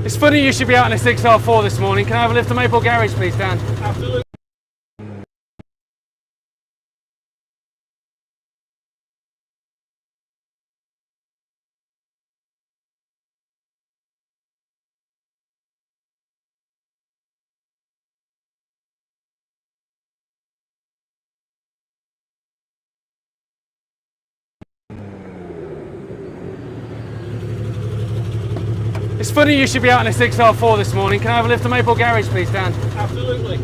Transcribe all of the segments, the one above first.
It's funny you should be out in a 6R4 this morning. Can I have a lift to Maple Garage, please, Dan? Absolutely. It's funny you should be out in a 6R4 this morning. Can I have a lift to Maple Garage, please, Dan? Absolutely.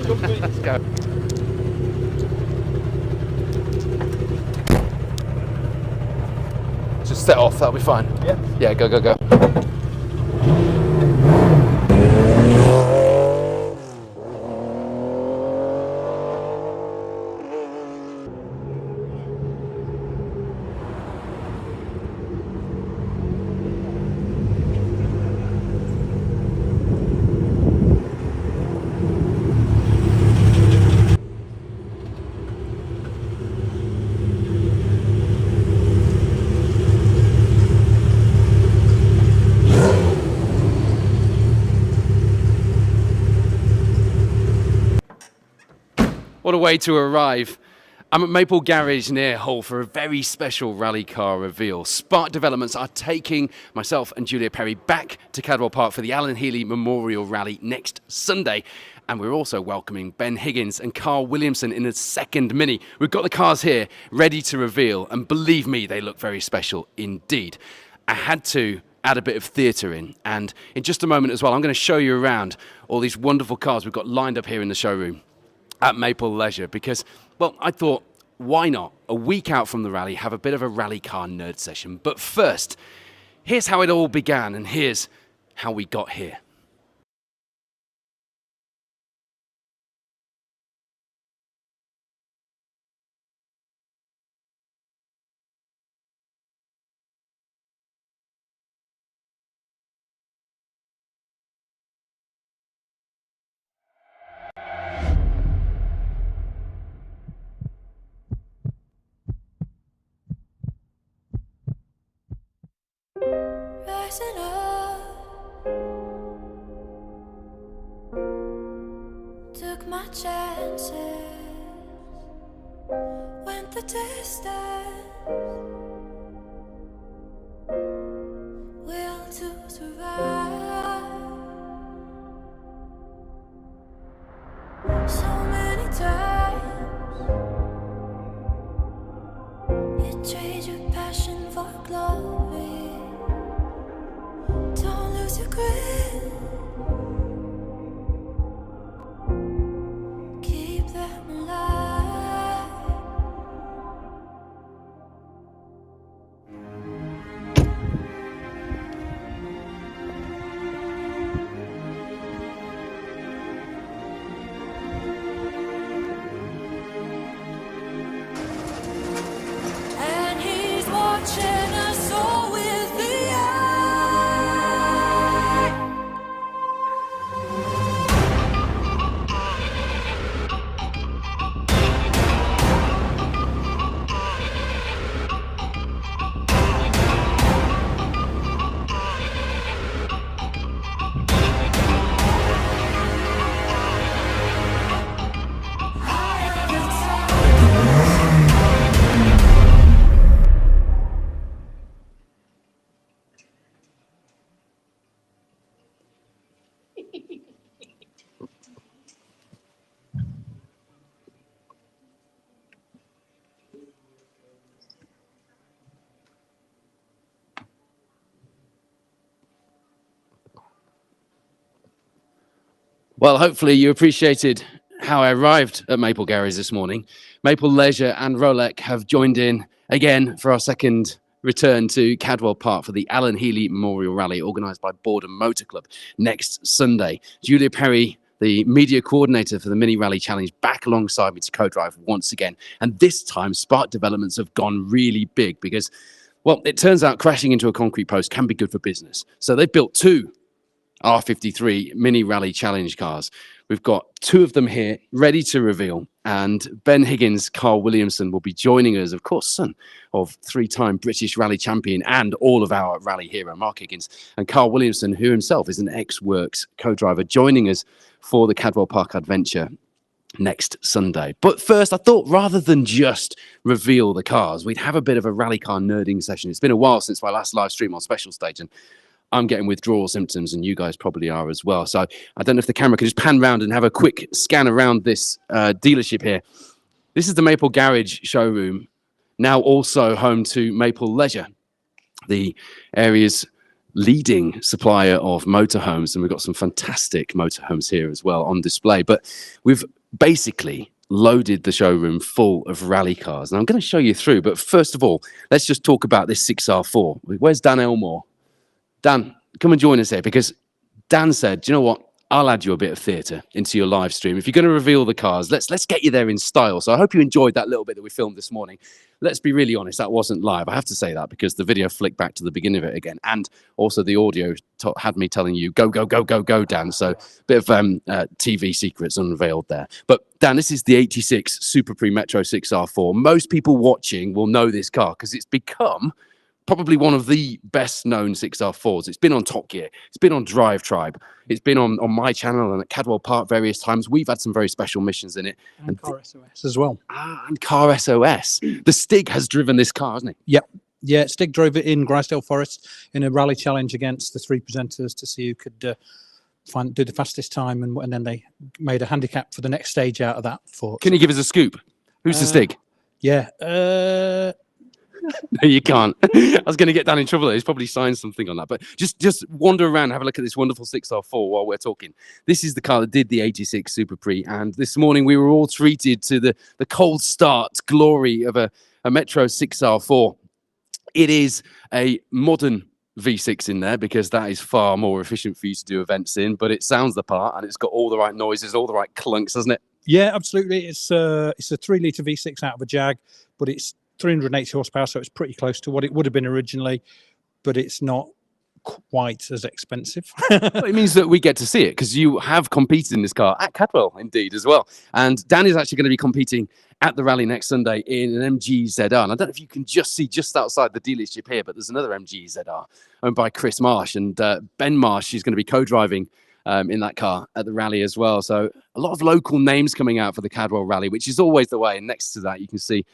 Jump in. Let's go. Just set off, that'll be fine. Yeah. Yeah, go, go, go. What a way to arrive. I'm at Maple Garage near Hull for a very special rally car reveal. Spark Developments are taking myself and Julia Perry back to Cadwell Park for the Alan Healy Memorial Rally next Sunday. And we're also welcoming Ben Higgins and Carl Williamson in a second Mini. We've got the cars here ready to reveal, and believe me, they look very special indeed. I had to add a bit of theatre in, and in just a moment as well, I'm going to show you around all these wonderful cars we've got lined up here in the showroom at Maple Leisure, because, well, I thought, why not, a week out from the rally, have a bit of a rally car nerd session. But first, here's how it all began, and here's how we got here. Rising up, took my chances, went the distance, will to survive. So many times you trade your passion for glory. Don't lose your grip. Keep them alive. And he's watching us all with the eye. Well, hopefully you appreciated how I arrived at Maple Garage this morning. Maple Leisure and Rolex have joined in again for our second return to Cadwell Park for the Alan Healy Memorial Rally, organised by Borden Motor Club next Sunday. Julia Perry, the media coordinator for the Mini Rally Challenge, back alongside me to co-drive once again. And this time, Spark Developments have gone really big because, well, it turns out crashing into a concrete post can be good for business. So they've built two R53 Mini Rally Challenge cars We've got two of them here ready to reveal, and Ben Higgins, Carl Williamson will be joining us, of course, son of three-time British rally champion and all of our rally hero, Mark Higgins, and Carl Williamson, who himself is an ex-Works co-driver, joining us for the Cadwell Park Adventure next Sunday. But first, I thought rather than just reveal the cars, we'd have a bit of a rally car nerding session. It's been a while since my last live stream on Special Stage, and I'm getting withdrawal symptoms, and you guys probably are as well. So I don't know if the camera could just pan around and have a quick scan around this dealership here. This is the Maple Garage showroom, now also home to Maple Leisure, the area's leading supplier of motorhomes. And we've got some fantastic motorhomes here as well on display. But we've basically loaded the showroom full of rally cars. And I'm going to show you through. But first of all, let's just talk about this 6R4. Where's Dan Elmore? Dan, come and join us here, because Dan said, do you know what? I'll add you a bit of theatre into your live stream. If you're going to reveal the cars, let's get you there in style. So I hope you enjoyed that little bit that we filmed this morning. Let's be really honest, that wasn't live. I have to say that because the video flicked back to the beginning of it again. And also the audio had me telling you, go, go, go, go, go, Dan. So a bit of TV secrets unveiled there. But Dan, this is the 86 Super Pre Metro 6R4. Most people watching will know this car because it's become probably one of the best known 6R4s. It's been on Top Gear. It's been on Drive Tribe. It's been on my channel and at Cadwell Park various times. We've had some very special missions in it. And Car SOS as well. And Car SOS. The Stig has driven this car, hasn't he? Yep. Yeah, Stig drove it in Grisdale Forest in a rally challenge against the three presenters to see who could do the fastest time. And then they made a handicap for the next stage out of that. Can you give us a scoop? Who's the Stig? Yeah. No, you can't. I was going to get Dan in trouble. He's probably signed something on that. But just wander around, have a look at this wonderful 6R4 while we're talking. This is the car that did the 86 Super Pre. And this morning we were all treated to the cold start glory of a Metro 6R4. It is a modern V6 in there because that is far more efficient for you to do events in. But it sounds the part, and it's got all the right noises, all the right clunks, hasn't it? Yeah, absolutely. It's a 3-litre V6 out of a Jag, but it's 380 horsepower, so it's pretty close to what it would have been originally, but it's not quite as expensive. Well, it means that we get to see it because you have competed in this car at Cadwell, indeed, as well. And Dan is actually going to be competing at the rally next Sunday in an MG ZR. And I don't know if you can just see just outside the dealership here, but there's another MG ZR owned by Chris Marsh, and Ben Marsh is going to be co-driving in that car at the rally as well. So a lot of local names coming out for the Cadwell rally, which is always the way. And next to that, you can see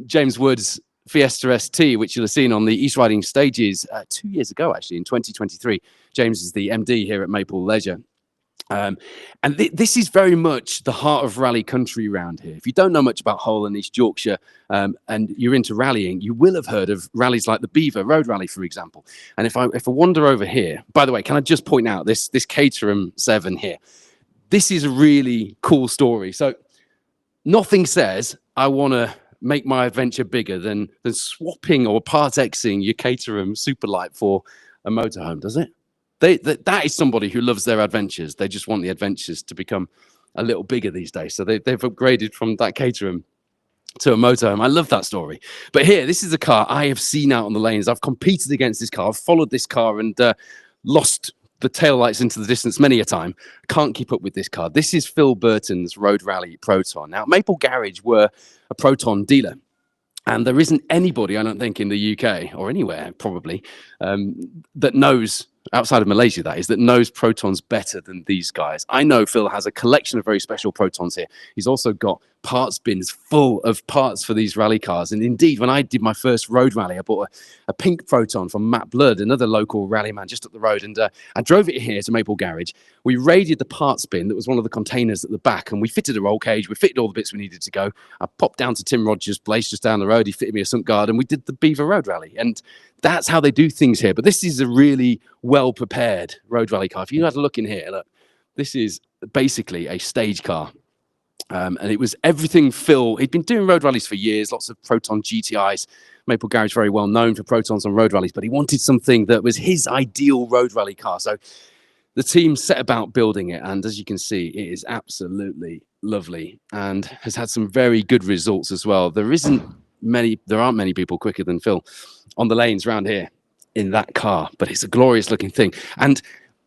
James Wood's Fiesta ST, which you'll have seen on the East Riding stages 2 years ago, actually, in 2023. James is the MD here at Maple Leisure. And this is very much the heart of rally country around here. If you don't know much about Hull and East Yorkshire and you're into rallying, you will have heard of rallies like the Beaver Road Rally, for example. And if I wander over here, by the way, can I just point out this Caterham 7 here? This is a really cool story. So nothing says I want to make my adventure bigger than swapping or part Xing your Caterham Superlight for a motorhome, does it? That is somebody who loves their adventures. They just want the adventures to become a little bigger these days. So they've upgraded from that Caterham to a motorhome. I love that story. But here, this is a car I have seen out on the lanes. I've competed against this car. I've followed this car and lost the taillights into the distance many a time. Can't keep up with this car. This is Phil Burton's Road Rally Proton. Now, Maple Garage were a Proton dealer. And there isn't anybody, I don't think, in the UK or anywhere probably that knows, outside of Malaysia, that is, that knows Protons better than these guys. I know Phil has a collection of very special Protons here. He's also got parts bins full of parts for these rally cars. And indeed, when I did my first road rally, I bought a pink Proton from Matt Blood, another local rally man just up the road. And I drove it here to Maple Garage. We raided the parts bin that was one of the containers at the back, and we fitted a roll cage. We fitted all the bits we needed to go. I popped down to Tim Rogers' place just down the road. He fitted me a sunk guard, and we did the Beaver Road Rally. And that's how they do things here. But this is a really well-prepared road rally car. If you had a look in here, look, this is basically a stage car. And it was everything Phil, he'd been doing road rallies for years, lots of Proton GTIs. Maple Garage very well known for Protons on road rallies, but he wanted something that was his ideal road rally ar. So the team set about building it. And as you can see, it is absolutely lovely and has had some very good results as well. There aren't many people quicker than Phil on the lanes around here in that car, but it's a glorious looking thing. And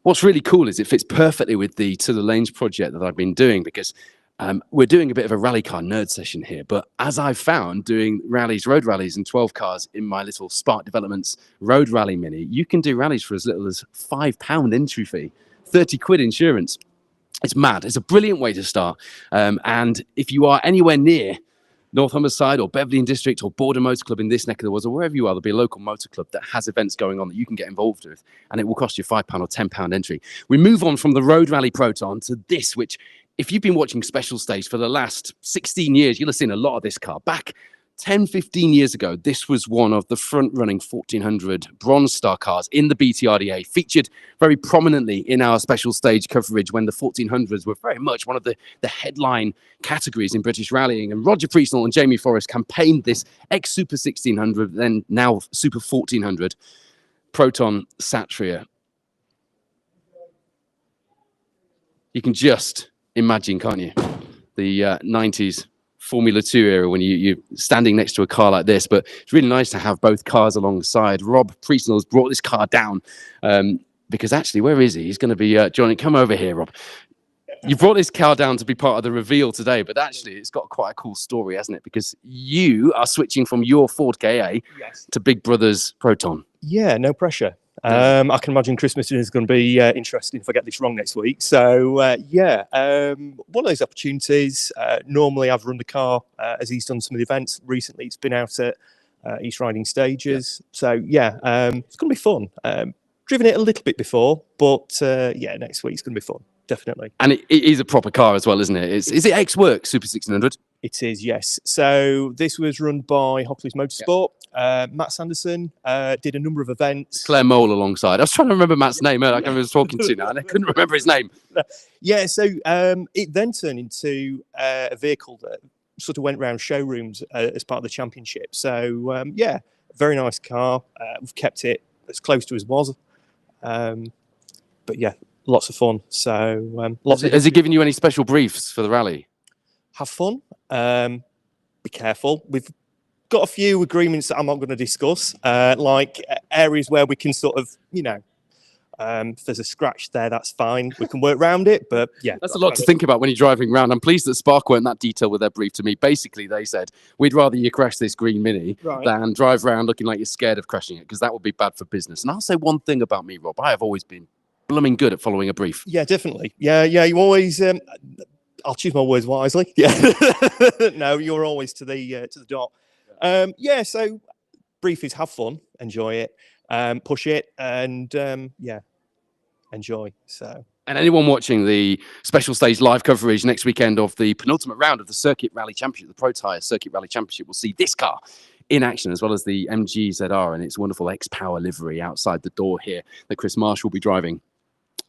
what's really cool is it fits perfectly with the To the Lanes project that I've been doing, because we're doing a bit of a rally car nerd session here. But as I've found doing rallies, road rallies and 12 cars in my little Spark Developments Road Rally Mini, you can do rallies for as little as £5 entry fee, 30 quid insurance. It's mad. It's a brilliant way to start. And if you are anywhere near North Humberside or Beverley and District or Border Motor Club in this neck of the woods, or wherever you are, there'll be a local motor club that has events going on that you can get involved with, and it will cost you £5 or £10 entry. We move on from the Road Rally Proton to this, which, if you've been watching Special Stage for the last 16 years, you'll have seen a lot of this car. Back 10, 15 years ago, this was one of the front-running 1400 Bronze Star cars in the BTRDA, featured very prominently in our Special Stage coverage when the 1400s were very much one of the headline categories in British rallying. And Roger Priestnall and Jamie Forrest campaigned this ex-Super 1600, then now Super 1400 Proton Satria. You can just imagine, can't you, the 90s Formula 2 era when you're standing next to a car like this. But it's really nice to have both cars alongside. Rob Priestnall has brought this car down because actually, where is he? He's going to be joining. Come over here, Rob. You brought this car down to be part of the reveal today, but actually it's got quite a cool story, hasn't it? Because you are switching from your Ford KA to Big Brother's Proton. Yeah, no pressure. I can imagine Christmas is going to be interesting if I get this wrong next week. So, one of those opportunities. Normally, I've run the car as he's done some of the events. Recently, it's been out at East Riding Stages. Yeah. So, it's going to be fun. Driven it a little bit before, but next week's going to be fun. Definitely. And it is a proper car as well, isn't it? Is it ex-work Super 1600? It is, yes. So this was run by Hockley's Motorsport. Matt Sanderson did a number of events. Claire Mole alongside. I was trying to remember Matt's name. I was talking to now, and I couldn't remember his name. Yeah, so it then turned into a vehicle that sort of went around showrooms as part of the championship. So, very nice car. We've kept it as close to as was. But yeah, lots of fun. So, has he given you any special briefs for the rally? Have fun. Be careful. We've got a few agreements that I'm not going to discuss, like areas where we can sort of, if there's a scratch there, that's fine. We can work around it, but yeah. That's a lot to think about when you're driving around. I'm pleased that Spark weren't that detailed with their brief to me. Basically, they said, we'd rather you crash this green Mini than drive around looking like you're scared of crashing it, because that would be bad for business. And I'll say one thing about me, Rob. I have always been blooming good at following a brief. Yeah, definitely. Yeah, you always... I'll choose my words wisely. Yeah. No, you're always to the dot. So briefies, have fun, enjoy it, push it, and enjoy. So. And anyone watching the Special Stage live coverage next weekend of the penultimate round of the Circuit Rally Championship, the Pro Tyre Circuit Rally Championship, will see this car in action, as well as the MG ZR and its wonderful X-Power livery outside the door here that Chris Marsh will be driving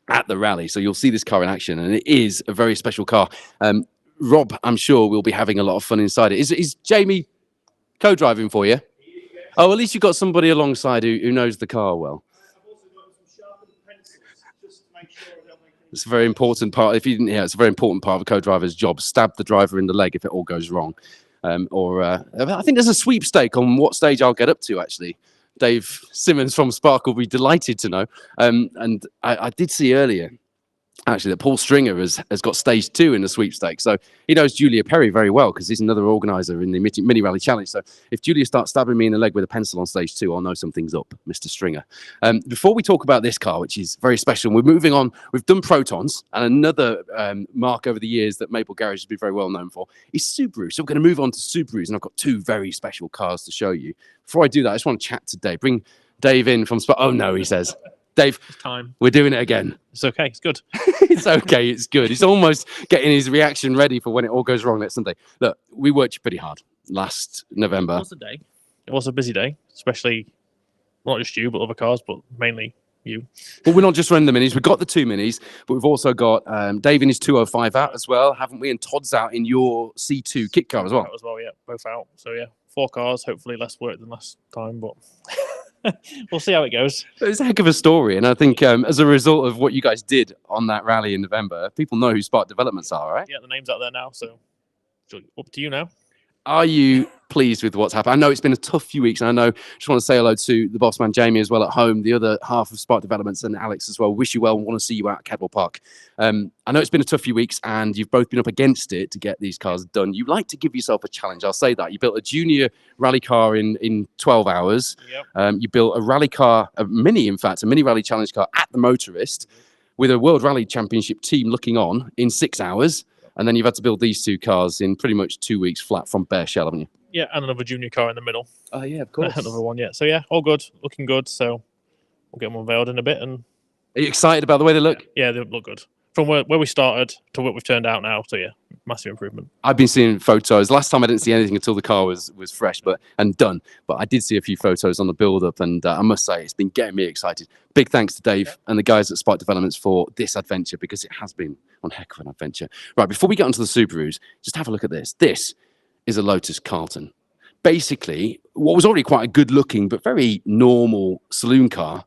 at the rally. So you'll see this car in action, and it is a very special car. Rob, I'm sure we'll be having a lot of fun inside it. Is Jamie co-driving for you? Oh, at least you've got somebody alongside who knows the car well. I've also got some sharpened pencils just to make sure I don't make It's a very important part. If you didn't hear, it's a very important part of a co-driver's job. Stab the driver in the leg if it all goes wrong. I think there's a sweepstake on what stage I'll get up to, actually. Dave Simmons from Spark will be delighted to know. And I did see earlier, actually, that Paul Stringer has got stage 2 in the sweepstakes. So he knows Julia Perry very well, because he's another organizer in the Mini Rally Challenge. So if Julia starts stabbing me in the leg with a pencil on stage 2, I'll know something's up, Mr. Stringer. Before we talk about this car, which is very special, we're moving on. We've done Protons, and another mark over the years that Maple Garage has been very well known for is Subaru. So we're going to move on to Subarus, and I've got 2 very special cars to show you. Before I do that, I just want to chat to Dave. Bring Dave in from Spark. Oh, no, he says. Dave, time. We're doing it again. It's okay. It's good. It's okay. It's good. He's almost getting his reaction ready for when it all goes wrong next Sunday. Look, we worked you pretty hard last November. It was a day. It was a busy day, especially not just you, but other cars, but mainly you. But we're not just running the minis. We've got the 2 minis, but we've also got Dave in his 205 out as well, haven't we? And Todd's out in your C2 kit car as well. Out as well, yeah. Both out. So, yeah, 4 cars. Hopefully less work than last time, but... We'll see how it goes. It's a heck of a story, and I think as a result of what you guys did on that rally in November, people know who Spark Developments are, right? Yeah, the name's out there now, so up to you now. Are you pleased with what's happened? I know it's been a tough few weeks, and I know just want to say hello to the boss man Jamie as well at home, the other half of Spark Developments, and Alex as well. Wish you well and want to see you out at Cadwell Park. I know it's been a tough few weeks, and you've both been up against it to get these cars done. You like to give yourself a challenge. I'll say that. You built a junior rally car in 12 hours. Yep. You built a rally car, a mini rally challenge car at the Motorist with a World Rally Championship team looking on in 6 hours. And then you've had to build these two cars in pretty much 2 weeks flat from bare shell, haven't you? Yeah, and another junior car in the middle. Oh, yeah, of Another one, yeah. So, yeah, all good. Looking good. So, we'll get them unveiled in a bit. And Are you excited about the way they look? yeah, they look good. From where we started to what we've turned out now. So, yeah, massive improvement. I've been seeing photos. Last time I didn't see anything until the car was fresh and done. But I did see a few photos on the build-up, and I must say it's been getting me excited. Big thanks to Dave and the guys at Spark Developments for this adventure, because it has been one heck of an adventure. Right, before we get onto the Subarus, just have a look at this. This is a Lotus Carlton. Basically, what was already quite a good-looking but very normal saloon car,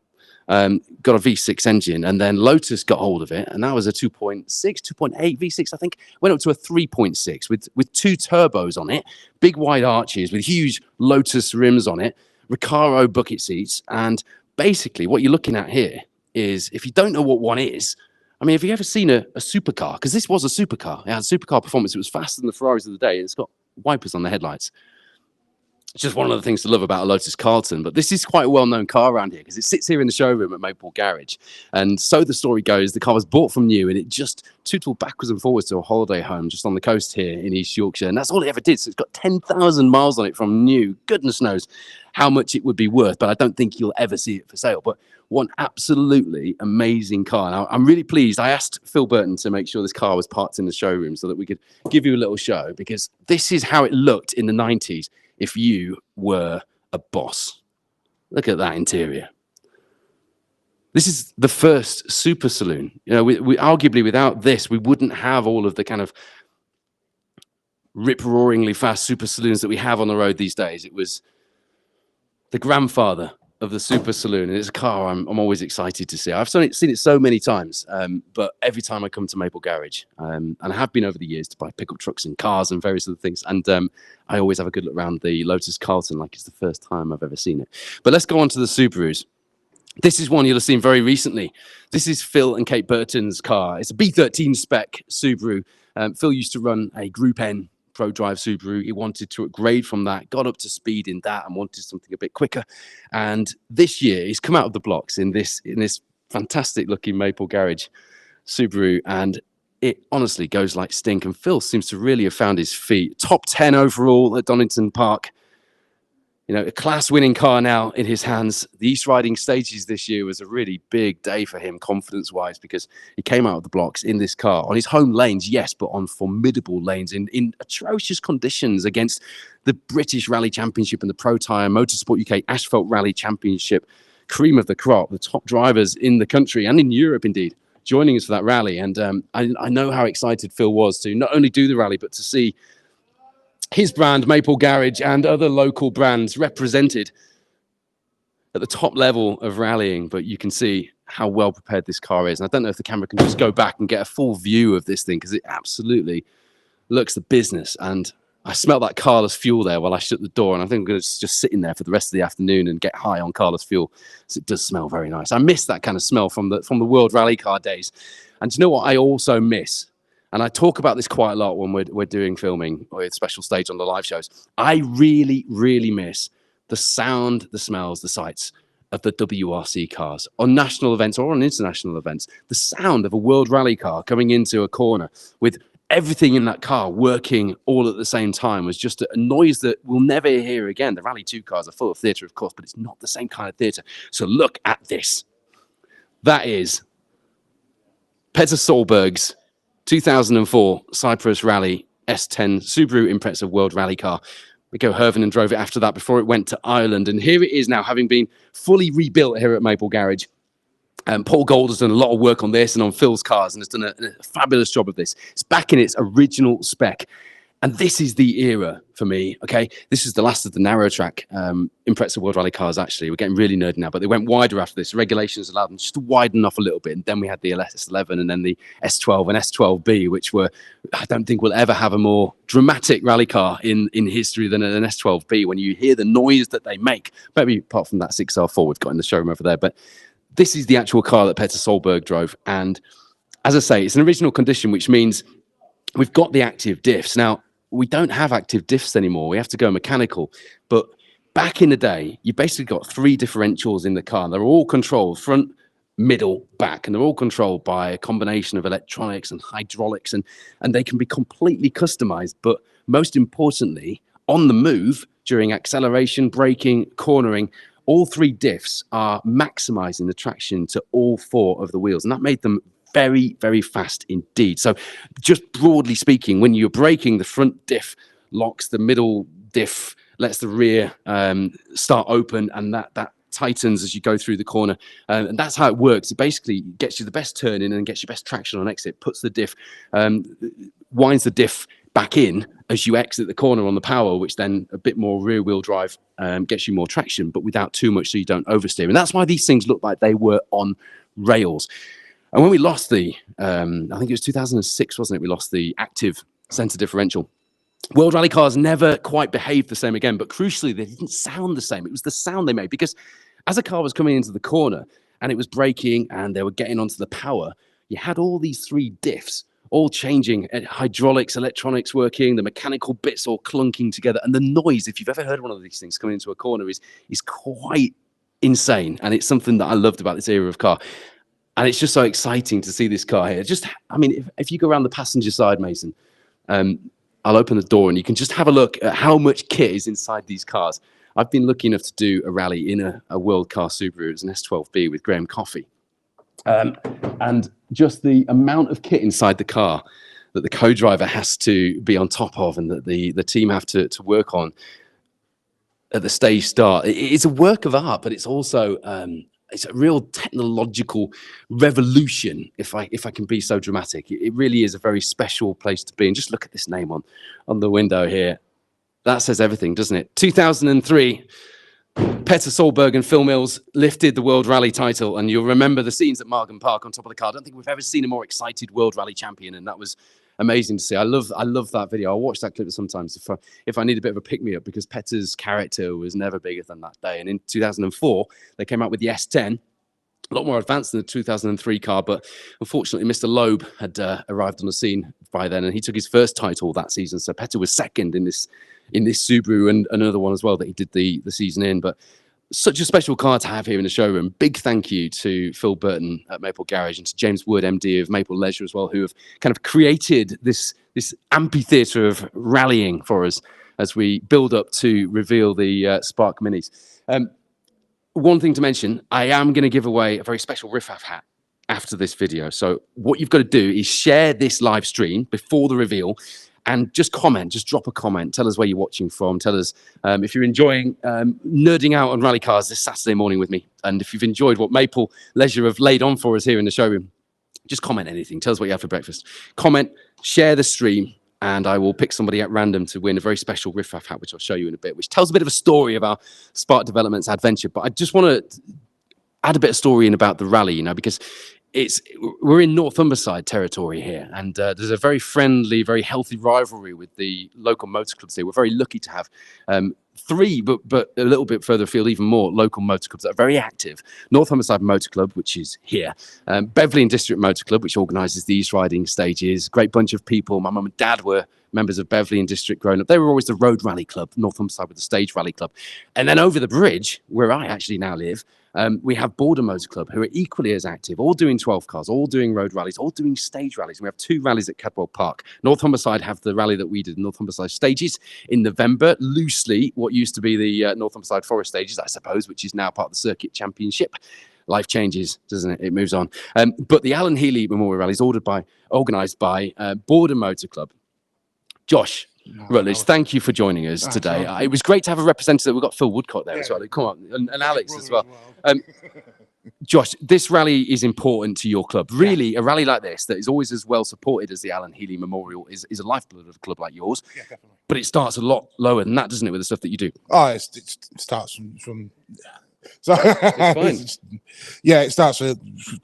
got a V6 engine, and then Lotus got hold of it, and that was a 2.6, 2.8 V6, I think, went up to a 3.6 with two turbos on it, big wide arches with huge Lotus rims on it, Recaro bucket seats, and basically what you're looking at here is, if you don't know what one is, I mean, have you ever seen a supercar? Because this was a supercar. It had supercar performance. It was faster than the Ferraris of the day. It's got wipers on the headlights. It's just one of the things to love about a Lotus Carlton. But this is quite a well-known car around here because it sits here in the showroom at Maypole Garage. And so the story goes, the car was bought from new and it just tootled backwards and forwards to a holiday home just on the coast here in East Yorkshire. And that's all it ever did. So it's got 10,000 miles on it from new. Goodness knows how much it would be worth, but I don't think you'll ever see it for sale. But one absolutely amazing car. Now, I'm really pleased. I asked Phil Burton to make sure this car was parked in the showroom so that we could give you a little show, because this is how it looked in the 90s if you were a boss. Look at that interior. This is the first super saloon. You know, we arguably without this, we wouldn't have all of the kind of rip-roaringly fast super saloons that we have on the road these days. It was the grandfather of the super saloon, and it's a car I'm always excited to see. I've seen it so many times, but every time I come to Maypole Garage, and I have been over the years to buy pickup trucks and cars and various other things, and I always have a good look around the Lotus Carlton like it's the first time I've ever seen it. But let's go on to the Subarus. This is one you'll have seen very recently. This is Phil and Kate Burton's car. It's a B13 spec Subaru. Phil used to run a Group N Pro Drive Subaru. He wanted to upgrade from that, got up to speed in that, and wanted something a bit quicker. And this year, he's come out of the blocks in this fantastic looking Maypole Garage Subaru, and it honestly goes like stink. And Phil seems to really have found his feet. Top 10 overall at Donington Park. You know, a class-winning car now in his hands. The East Riding Stages this year was a really big day for him, confidence-wise, because he came out of the blocks in this car on his home lanes, yes, but on formidable lanes in atrocious conditions against the British Rally Championship and the Pro Tyre Motorsport UK Asphalt Rally Championship, cream of the crop, the top drivers in the country and in Europe, indeed, joining us for that rally. And I know how excited Phil was to not only do the rally, but to see his brand, Maypole Garage, and other local brands represented at the top level of rallying. But you can see how well prepared this car is. And I don't know if the camera can just go back and get a full view of this thing, because it absolutely looks the business. And I smell that Carlos fuel there while I shut the door. And I think I'm going to just sit in there for the rest of the afternoon and get high on Carlos fuel, because it does smell very nice. I miss that kind of smell from the World Rally Car days. And do you know what I also miss? And I talk about this quite a lot when we're doing filming or special stage on the live shows. I really, really miss the sound, the smells, the sights of the WRC cars on national events or on international events. The sound of a World Rally car coming into a corner with everything in that car working all at the same time was just a noise that we'll never hear again. The Rally 2 cars are full of theatre, of course, but it's not the same kind of theatre. So look at this. That is Petter Solberg's 2004 Cyprus Rally S10 Subaru Impreza World Rally car. Rico Hervinen drove it after that before it went to Ireland. And here it is now, having been fully rebuilt here at Maypole Garage. Paul Gold has done a lot of work on this and on Phil's cars and has done a fabulous job of this. It's back in its original spec. And this is the era for me, okay? This is the last of the narrow track Impreza World Rally cars, actually. We're getting really nerdy now, but they went wider after this. Regulations allowed them just to widen off a little bit. And then we had the S11 and then the S12 and S12B, which were, I don't think we'll ever have a more dramatic rally car in history than an S12B. When you hear the noise that they make, maybe apart from that 6R4 we've got in the showroom over there, but this is the actual car that Petter Solberg drove. And as I say, it's an original condition, which means we've got the active diffs. Now, we don't have active diffs anymore. We have to go mechanical. But back in the day, you basically got 3 differentials in the car. They're all controlled front, middle, back, and they're all controlled by a combination of electronics and hydraulics, and they can be completely customized. But most importantly, on the move, during acceleration, braking, cornering, all 3 diffs are maximizing the traction to all 4 of the wheels. And that made them very, very fast indeed. So just broadly speaking, when you're braking, the front diff locks, the middle diff lets the rear start open, and that tightens as you go through the corner. And that's how it works. It basically gets you the best turn in and gets you best traction on exit, puts the diff, winds the diff back in as you exit the corner on the power, which then a bit more rear wheel drive gets you more traction, but without too much so you don't oversteer. And that's why these things look like they were on rails. And when we lost the, I think it was 2006, wasn't it? We lost the active center differential. World Rally cars never quite behaved the same again, but crucially, they didn't sound the same. It was the sound they made, because as a car was coming into the corner and it was braking and they were getting onto the power, you had all these 3 diffs all changing, hydraulics, electronics working, the mechanical bits all clunking together. And the noise, if you've ever heard one of these things coming into a corner, is quite insane. And it's something that I loved about this era of car. And it's just so exciting to see this car here. Just, I mean, if you go around the passenger side, Mason, I'll open the door and you can just have a look at how much kit is inside these cars. I've been lucky enough to do a rally in a World Car Subaru. It was an S12B with Graham Coffey. And just the amount of kit inside the car that the co-driver has to be on top of and that the team have to work on at the stage start. It's a work of art, but it's also it's a real technological revolution, if I can be so dramatic. It really is a very special place to be. And just look at this name on the window here. That says everything, doesn't it? 2003, Petter Solberg and Phil Mills lifted the World Rally title, and you'll remember the scenes at Margam Park on top of the car. I don't think we've ever seen a more excited World Rally champion, and that was amazing to see. I love that video. I'll watch that clip sometimes if I need a bit of a pick-me-up, because Petter's character was never bigger than that day. And in 2004, they came out with the S10, a lot more advanced than the 2003 car, but unfortunately, Mr. Loeb had arrived on the scene by then, and he took his first title that season. So Petter was second in this Subaru, and another one as well that he did the season in. But such a special car to have here in the showroom. Big thank you to Phil Burton at Maple Garage and to James Wood, MD of Maple Leisure as well, who have kind of created this amphitheatre of rallying for us as we build up to reveal the Spark Minis. One thing to mention, I am going to give away a very special Riff-Raff hat after this video. So what you've got to do is share this live stream before the reveal, and just comment, just drop a comment. Tell us where you're watching from. Tell us if you're enjoying nerding out on rally cars this Saturday morning with me. And if you've enjoyed what Maple Leisure have laid on for us here in the showroom, just comment anything. Tell us what you had for breakfast. Comment, share the stream, and I will pick somebody at random to win a very special Riff-Raff hat, which I'll show you in a bit, which tells a bit of a story of our Spark Developments adventure. But I just want to add a bit of story in about the rally, because we're in North Humberside territory here, and there's a very friendly, very healthy rivalry with the local motor clubs here. We're very lucky to have 3, but a little bit further afield, even more local motor clubs that are very active. North Humberside Motor Club, which is here. Beverley and District Motor Club, which organises these riding stages. Great bunch of people. My mum and dad were members of Beverley and District growing up. They were always the Road Rally Club. North Humberside with the Stage Rally Club. And then over the bridge, where I actually now live, we have Border Motor Club, who are equally as active, all doing 12 cars, all doing road rallies, all doing stage rallies. We have 2 rallies at Cadwell Park. North Humberside have the rally that we did, North Humberside Stages, in November. Loosely, what used to be the North Humberside Forest Stages, I suppose, which is now part of the Circuit Championship. Life changes, doesn't it? It moves on. But the Alan Healy Memorial Rally is organised by Border Motor Club. Josh Rutledge, thank you for joining us today. It was great to have a representative. We've got Phil Woodcock there as well. Come on, and Alex as well. Josh, this rally is important to your club. Really, a rally like this that is always as well supported as the Alan Healy Memorial is a lifeblood of a club like yours. Yeah, definitely. But it starts a lot lower than that, doesn't it, with the stuff that you do? Oh, it starts from so fine. Yeah, it starts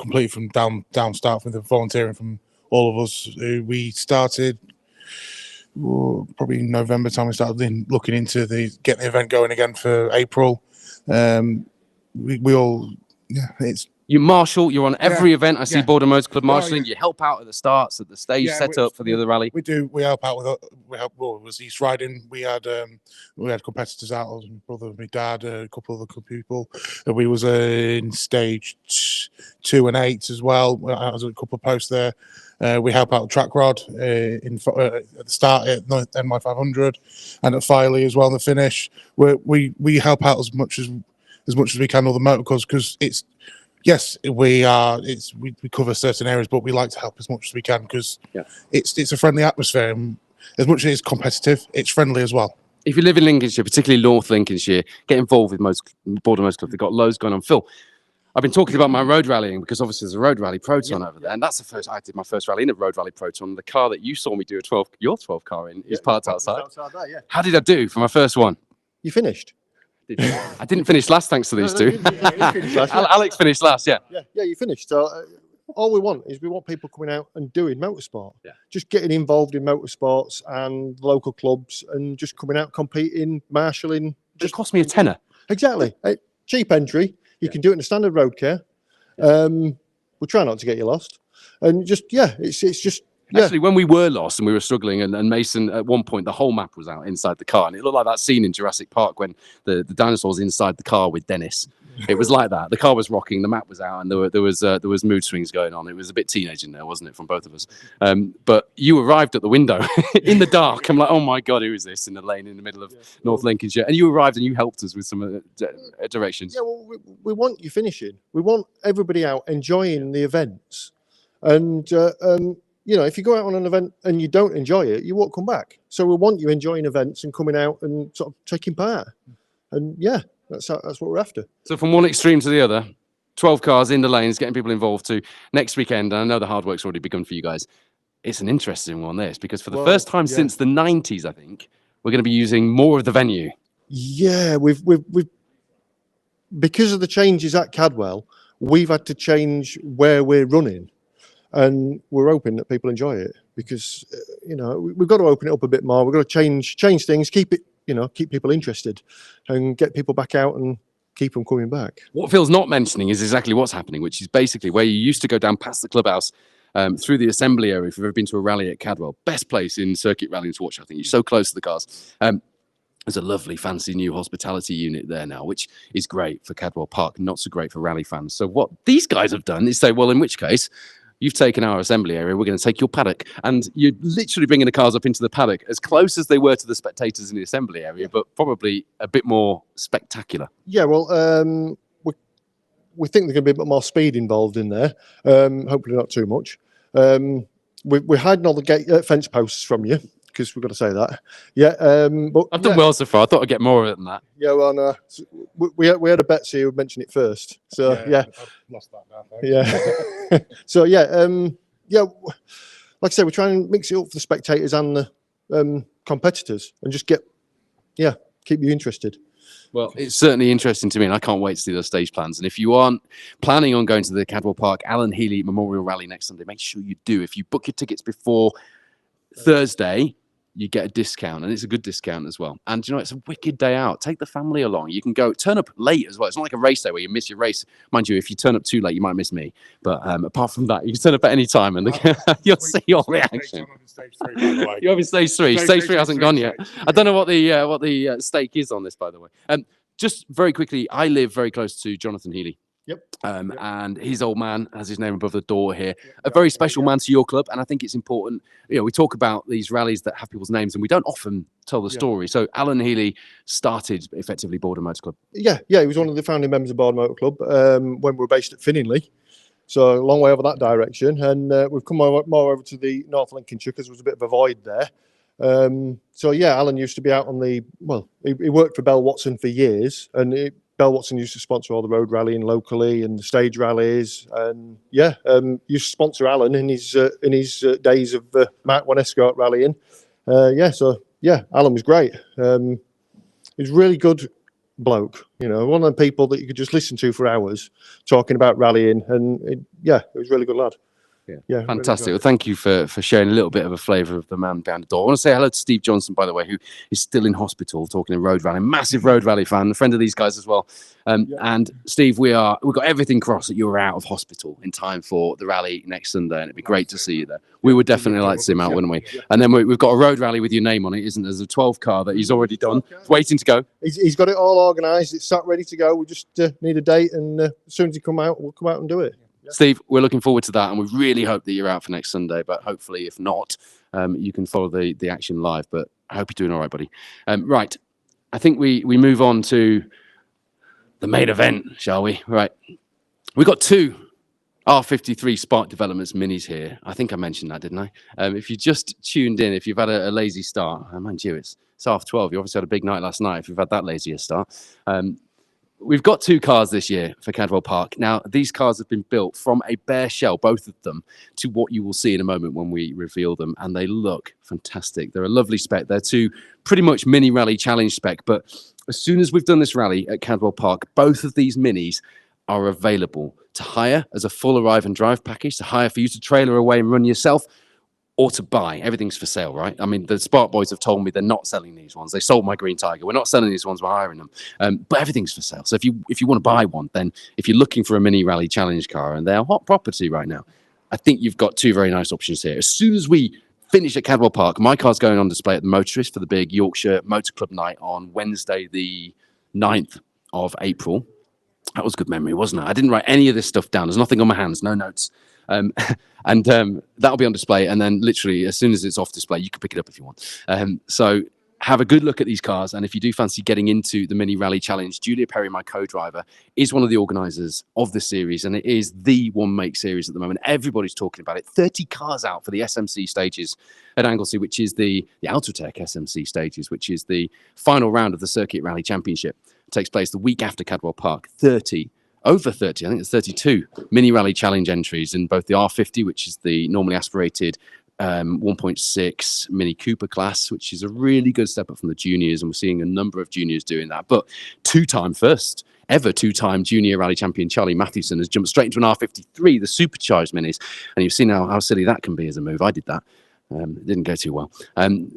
completely from down start from the volunteering from all of us. We started probably in November time. We started looking into getting the event going again for April. We all, it's. You marshal, you're on every event. I see yeah. Border Motors Club Oh, marshalling. yeah. You help out at the starts, at the stage set up for the other rally. We do. We help out with. Well, it was East Riding. We had competitors out. My brother, my dad, a couple of other people. And we was in stage 2 and 8 as well. I was a couple of posts there. We help out Track Rod at the start at NY500 and at Filey as well in the finish. We help out as much as we can all the motorcars because it's. Yes, we cover certain areas, but we like to help as much as we can because it's a friendly atmosphere. And as much as it's competitive, it's friendly as well. If you live in Lincolnshire, particularly North Lincolnshire, get involved with Border Motors Club. They've got loads going on. Phil, I've been talking about my road rallying because obviously there's a road rally Proton over there, and that's the first. I did my first rally in a road rally Proton. The car that you saw me do your 12 car in is parked outside. There, yeah. How did I do for my first one? You finished. I didn't finish last, thanks to these two. You finished last, yeah. Alex finished last, yeah. Yeah, you finished. So all we want is we want people coming out and doing motorsport. Yeah. Just getting involved in motorsports and local clubs and just coming out, competing, marshalling. Just cost me a tenner. Exactly. Cheap entry. You can do it in a standard road car. We'll try not to get you lost. And just, it's just. Yeah. Actually, when we were lost and we were struggling, and Mason, at one point, the whole map was out inside the car. And it looked like that scene in Jurassic Park when the dinosaurs inside the car with Dennis. It was like that. The car was rocking, the map was out, and there was mood swings going on. It was a bit teenage in there, wasn't it, from both of us? But you arrived at the window in the dark. I'm like, oh my God, who is this in the lane in the middle of North Lincolnshire? And you arrived and you helped us with some directions. Yeah, well, we want you finishing. We want everybody out enjoying the events. And, if you go out on an event and you don't enjoy it, you won't come back. So we want you enjoying events and coming out and sort of taking part. And that's what we're after. So from one extreme to the other, 12 cars in the lanes, getting people involved to next weekend. And I know the hard work's already begun for you guys. It's an interesting one, this, because for the first time since the 90s, I think, we're going to be using more of the venue. Yeah, we've because of the changes at Cadwell, we've had to change where we're running. And we're hoping that people enjoy it because, we've got to open it up a bit more. We've got to change things, keep people interested and get people back out and keep them coming back. What Phil's not mentioning is exactly what's happening, which is basically where you used to go down past the clubhouse through the assembly area. If you've ever been to a rally at Cadwell, best place in circuit rallying to watch, I think. You're so close to the cars. There's a lovely, fancy new hospitality unit there now, which is great for Cadwell Park, not so great for rally fans. So what these guys have done is say, well, in which case, you've taken our assembly area, we're going to take your paddock. And you're literally bringing the cars up into the paddock as close as they were to the spectators in the assembly area, but probably a bit more spectacular. Yeah, well, we think there's going to be a bit more speed involved in there. Hopefully not too much. We're hiding all the fence posts from you because we've got to say that. Yeah, but I've done well so far. I thought I'd get more of it than that. Yeah, well, no, we had a Betsy who mentioned it first. So I've lost that now. Yeah. So like I say, we're trying to mix it up for the spectators and the competitors, and just keep you interested. Well, it's certainly interesting to me, and I can't wait to see those stage plans. And if you aren't planning on going to the Cadwell Park Alan Healy Memorial Rally next Sunday, make sure you do. If you book your tickets before Thursday, you get a discount, and it's a good discount as well. And it's a wicked day out. Take the family along. You can turn up late as well. It's not like a race day where you miss your race. Mind you, if you turn up too late, you might miss me. But apart from that, you can turn up at any time, and you'll see your reaction. You're over stage 3. Stage 3 hasn't gone yet. I don't know what the stake is on this, by the way. Just very quickly, I live very close to Jonathan Healy. Yep. And his old man has his name above the door here. A very special man to your club, and I think it's important. We talk about these rallies that have people's names, and we don't often tell the story. So Alan Healy started effectively Border Motor Club. Yeah, he was one of the founding members of Border Motor Club when we were based at Finningley. So a long way over that direction, and we've come more over to the North Lincolnshire because there was a bit of a void there. Alan used to be out on he worked for Bell Watson for years, and Bell Watson used to sponsor all the road rallying locally and the stage rallies, and used to sponsor Alan in his days of Mark 1 Escort rallying. Alan was great. He's a really good bloke, one of the people that you could just listen to for hours talking about rallying, and it was a really good lad. Yeah, Fantastic. Really Well, thank you for sharing a little bit of a flavour of the man behind the door. I want to say hello to Steve Johnson, by the way, who is still in hospital talking to road rally, massive road rally fan, a friend of these guys as well. And Steve, we've got everything crossed that you're out of hospital in time for the rally next Sunday, and it'd be great to see you there. We would definitely like to see him out, wouldn't we? And then we've got a road rally with your name on it, isn't there? There's a 12 car that he's already done. It's waiting to go. He's got it all organised. It's sat ready to go. We just need a date, and as soon as he come out, we'll come out and do it. Steve, we're looking forward to that, and we really hope that you're out for next Sunday. But hopefully, if not, you can follow the action live. But I hope you're doing all right, buddy. Right, I think we move on to the main event, shall we? Right, we've got two R53 Spark Developments minis here. I think I mentioned that, didn't I? If you just tuned in, if you've had a lazy start, mind you, it's 12:30. You obviously had a big night last night. If you've had that lazier start. We've got two cars this year for Cadwell Park. Now, these cars have been built from a bare shell, both of them, to what you will see in a moment when we reveal them, and they look fantastic. They're a lovely spec. They're two pretty much mini rally challenge spec, but as soon as we've done this rally at Cadwell Park, both of these minis are available to hire as a full arrive and drive package, to hire for you to trailer away and run yourself, or to buy. Everything's for sale, right? I mean, the Spark Boys have told me they're not selling these ones. They sold my Green Tiger. We're not selling these ones, we're hiring them. But everything's for sale. So if you want to buy one, then if you're looking for a mini rally challenge car, and they're hot property right now, I think you've got two very nice options here. As soon as we finish at Cadwell Park, my car's going on display at the Motorist for the big Yorkshire Motor Club night on Wednesday, the 9th of April. That was good memory, wasn't it? I didn't write any of this stuff down. There's nothing on my hands, no notes. That'll be on display, and then literally as soon as it's off display, you can pick it up if you want. So have a good look at these cars, and if you do fancy getting into the Mini Rally Challenge, Julia Perry, my co-driver, is one of the organisers of the series, and it is the one make series at the moment. Everybody's talking about it. 30 cars out for the SMC stages at Anglesey, which is the Ultratech SMC stages, which is the final round of the Circuit Rally Championship. It takes place the week after Cadwell Park. Over 30, I think it's 32 mini rally challenge entries in both the R50, which is the normally aspirated 1.6 Mini Cooper class, which is a really good step up from the juniors, and we're seeing a number of juniors doing that. But two-time junior rally champion Charlie Mathewson has jumped straight into an R53, the supercharged minis, and you've seen how silly that can be as a move. I did that. It didn't go too well.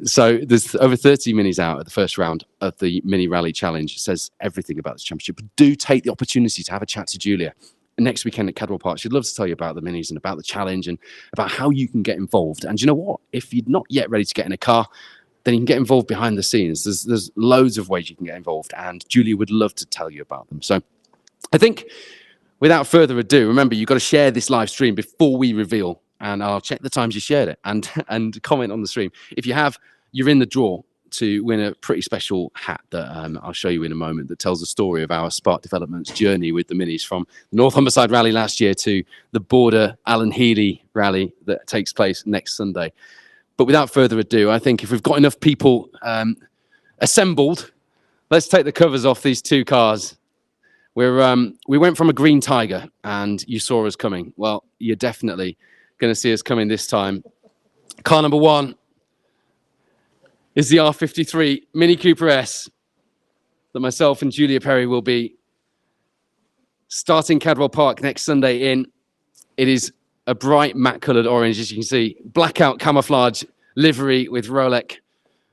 So there's over 30 minis out at the first round of the Mini Rally Challenge. It says everything about this championship. But do take the opportunity to have a chat to Julia next weekend at Cadwell Park. She'd love to tell you about the minis and about the challenge and about how you can get involved. And you know what? If you're not yet ready to get in a car, then you can get involved behind the scenes. There's loads of ways you can get involved, and Julia would love to tell you about them. So I think without further ado, remember, you've got to share this live stream before we reveal, and I'll check the times you shared it and comment on the stream. If you have, you're in the draw to win a pretty special hat that I'll show you in a moment, that tells the story of our Spark Developments journey with the minis from the North Humberside Rally last year to the Border Alan Healy Rally that takes place next Sunday. But without further ado, I think if we've got enough people assembled, let's take the covers off these two cars. We went from a Green Tiger, and you saw us coming. Well, you're definitely going to see us coming this time. Car number one is the R53 Mini Cooper S that myself and Julia Perry will be starting Cadwell Park next Sunday in. It is a bright matte coloured orange, as you can see, blackout camouflage livery with Rolex,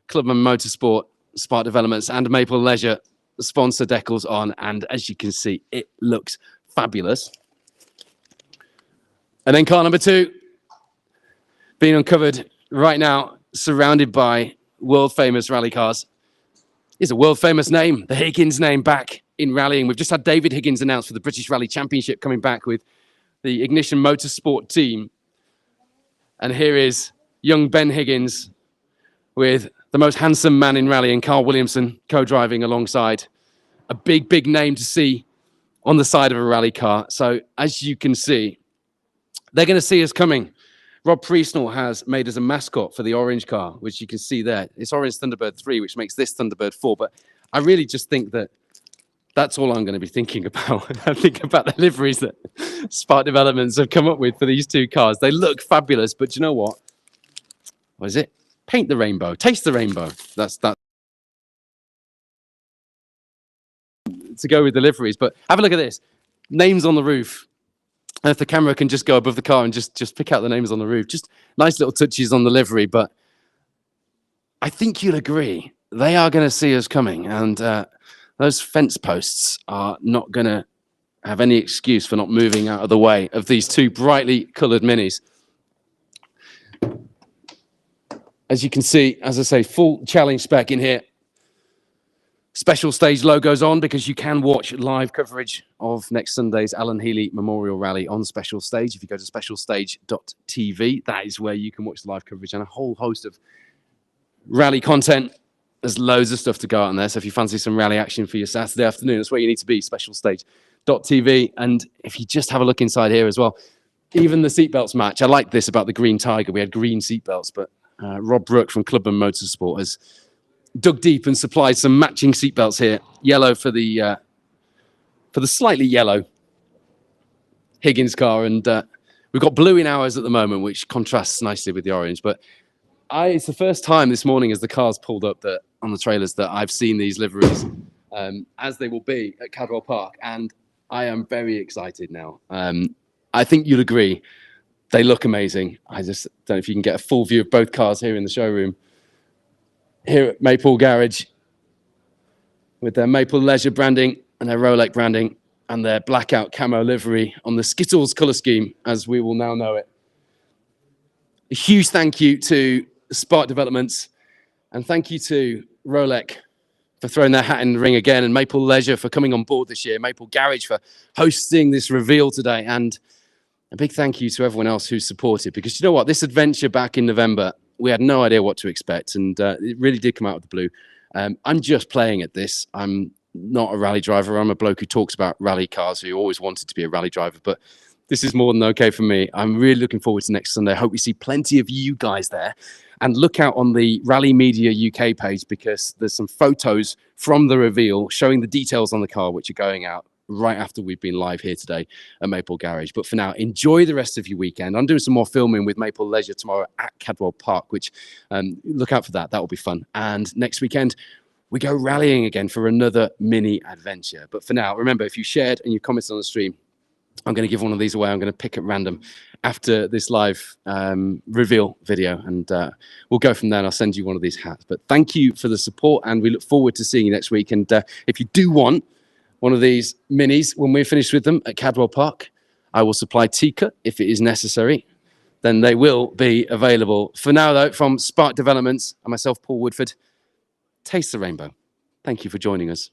Clubman Motorsport, Spark Developments and Maple Leisure sponsor decals on, and as you can see, it looks fabulous. And then car number two, being uncovered right now, surrounded by world-famous rally cars, is a world-famous name, the Higgins name, back in rallying. We've just had David Higgins announced for the British Rally Championship, coming back with the Ignition Motorsport team. And here is young Ben Higgins with the most handsome man in rallying, Carl Williamson, co-driving alongside. A big, big name to see on the side of a rally car. So as you can see, they're going to see us coming. Rob Priestnall has made us a mascot for the orange car, which you can see there. It's Orange Thunderbird 3, which makes this Thunderbird 4. But I really just think that That's all I'm going to be thinking about. I think about the liveries that Spark Developments have come up with for these two cars. They look fabulous, but you know what? What is it? Paint the rainbow, taste the rainbow. That's to go with the liveries. But have a look at this. Names on the roof. And if the camera can just go above the car and just pick out the names on the roof, just nice little touches on the livery. But I think you'll agree, they are going to see us coming. And those fence posts are not going to have any excuse for not moving out of the way of these two brightly coloured Minis. As you can see, as I say, full challenge spec in here. Special stage logos on because you can watch live coverage of next Sunday's Alan Healy Memorial Rally on Special Stage. If you go to specialstage.tv, that is where you can watch the live coverage and a whole host of rally content. There's loads of stuff to go out on there. So if you fancy some rally action for your Saturday afternoon, that's where you need to be, specialstage.tv. And if you just have a look inside here as well, even the seatbelts match. I like this about the Green Tiger. We had green seatbelts, but Rob Brooke from Clubman Motorsport has dug deep and supplied some matching seatbelts here. Yellow for the slightly yellow Higgins car, and we've got blue in ours at the moment, which contrasts nicely with the orange. But it's the first time this morning as the cars pulled up that on the trailers that I've seen these liveries as they will be at Cadwell Park, and I am very excited now. I think you'll agree. They look amazing. I just don't know if you can get a full view of both cars here in the showroom. Here at Maypole Garage with their Maple Leisure branding and their Rolex branding and their blackout camo livery on the Skittles colour scheme, as we will now know it. A huge thank you to Spark Developments, and thank you to Rolex for throwing their hat in the ring again, and Maple Leisure for coming on board this year, Maple Garage for hosting this reveal today, and a big thank you to everyone else who supported, because you know what, this adventure back in November, we had no idea what to expect, and it really did come out of the blue. I'm just playing at this. I'm not a rally driver. I'm a bloke who talks about rally cars, who always wanted to be a rally driver, but this is more than okay for me. I'm really looking forward to next Sunday. I hope we see plenty of you guys there, and look out on the Rally Media UK page, because there's some photos from the reveal showing the details on the car, which are going out right after we've been live here today at Maple Garage. But for now, enjoy the rest of your weekend. I'm doing some more filming with Maple Leisure tomorrow at Cadwell Park, which look out for that. That will be fun. And next weekend, we go rallying again for another mini adventure. But for now, remember, if you shared and you commented on the stream, I'm going to give one of these away. I'm going to pick at random after this live reveal video, and we'll go from there, and I'll send you one of these hats. But thank you for the support, and we look forward to seeing you next week. And if you do want one of these minis when we're finished with them at Cadwell Park, I will supply Tika if it is necessary. Then they will be available. For now, though, from Spark Developments and myself, Paul Woodford, taste the rainbow. Thank you for joining us.